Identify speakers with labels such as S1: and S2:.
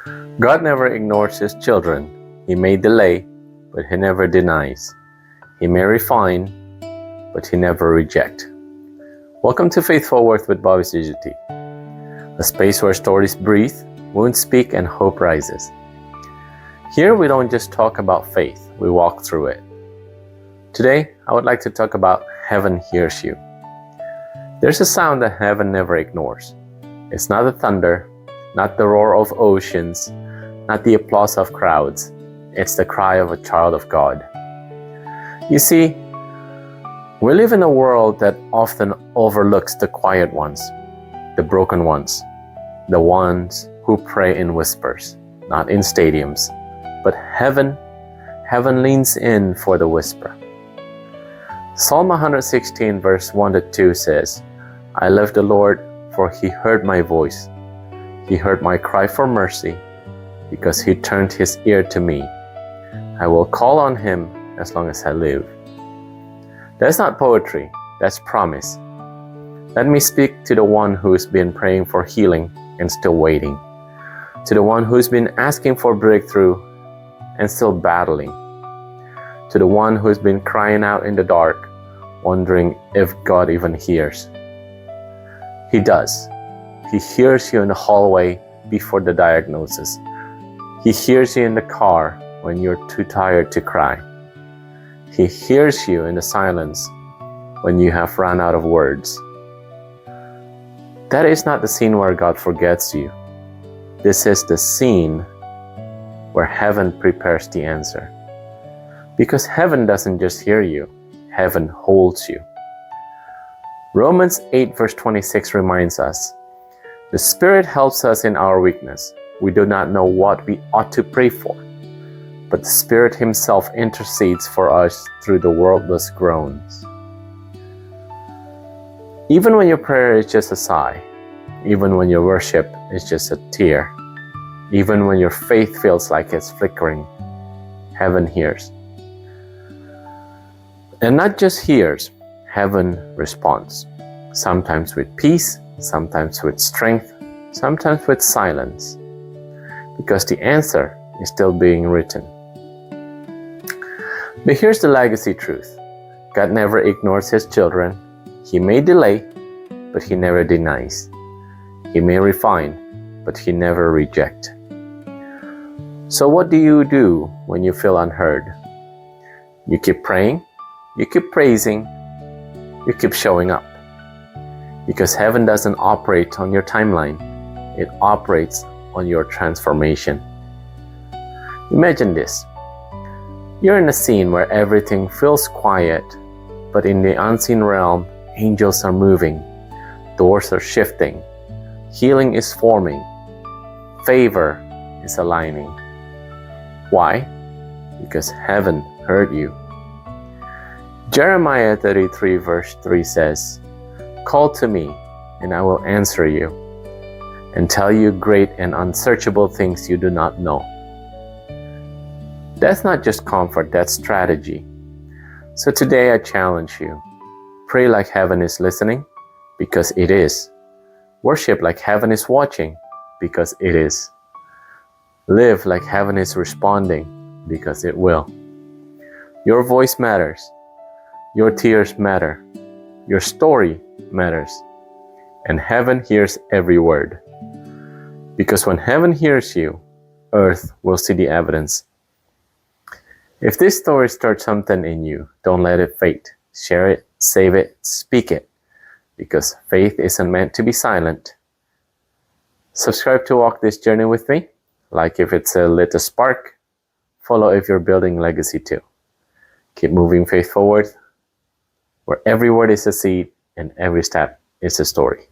S1: God never ignores His children. He may delay, but He never denies. He may refine, but He never rejects. Welcome to Faithful Worth with Bobby CGT, a space where stories breathe, wounds speak, and hope rises. Here we don't just talk about faith, we walk through it. Today, I would like to talk about Heaven Hears You. There's a sound that heaven never ignores. It's not the thunder, not the roar of oceans, not the applause of crowds. It's the cry of a child of God. You see, we live in a world that often overlooks the quiet ones, the broken ones, the ones who pray in whispers, not in stadiums. But heaven leans in for the whisper. Psalm 116 verse 1 to 2 says, I love the Lord, for He heard my voice. He heard my cry for mercy, because He turned His ear to me. I will call on Him as long as I live. That's not poetry, that's promise. Let me speak to the one who's been praying for healing and still waiting, to the one who's been asking for breakthrough and still battling, to the one who's been crying out in the dark, wondering if God even hears. He does. He hears you in the hallway before the diagnosis. He hears you in the car when you're too tired to cry. He hears you in the silence when you have run out of words. That is not the scene where God forgets you. This is the scene where heaven prepares the answer. Because heaven doesn't just hear you, heaven holds you. Romans 8 verse 26 reminds us, the Spirit helps us in our weakness. We do not know what we ought to pray for, but the Spirit Himself intercedes for us through the wordless groans. Even when your prayer is just a sigh, even when your worship is just a tear, even when your faith feels like it's flickering, heaven hears. And not just hears, heaven responds. Sometimes with peace, sometimes with strength, sometimes with silence, because the answer is still being written. But here's the legacy truth. God never ignores His children. He may delay, but He never denies. He may refine, but He never rejects. So what do you do when you feel unheard? You keep praying, you keep praising, you keep showing up. Because heaven doesn't operate on your timeline, it operates on your transformation. Imagine this. You're in a scene where everything feels quiet, but in the unseen realm, angels are moving, doors are shifting, healing is forming, favor is aligning. Why? Because heaven heard you. Jeremiah 33 verse 3 says, call to me, and I will answer you, and tell you great and unsearchable things you do not know. That's not just comfort, that's strategy. So today I challenge you. Pray like heaven is listening, because it is. Worship like heaven is watching, because it is. Live like heaven is responding, because it will. Your voice matters. Your tears matter. Your story matters. And heaven hears every word. Because when heaven hears you, earth will see the evidence. If this story starts something in you, don't let it fade. Share it, save it, speak it. Because faith isn't meant to be silent. Subscribe to walk this journey with me. Like if it's a little spark. Follow if you're building legacy too. Keep moving faith forward, where every word is a seed and every step is a story.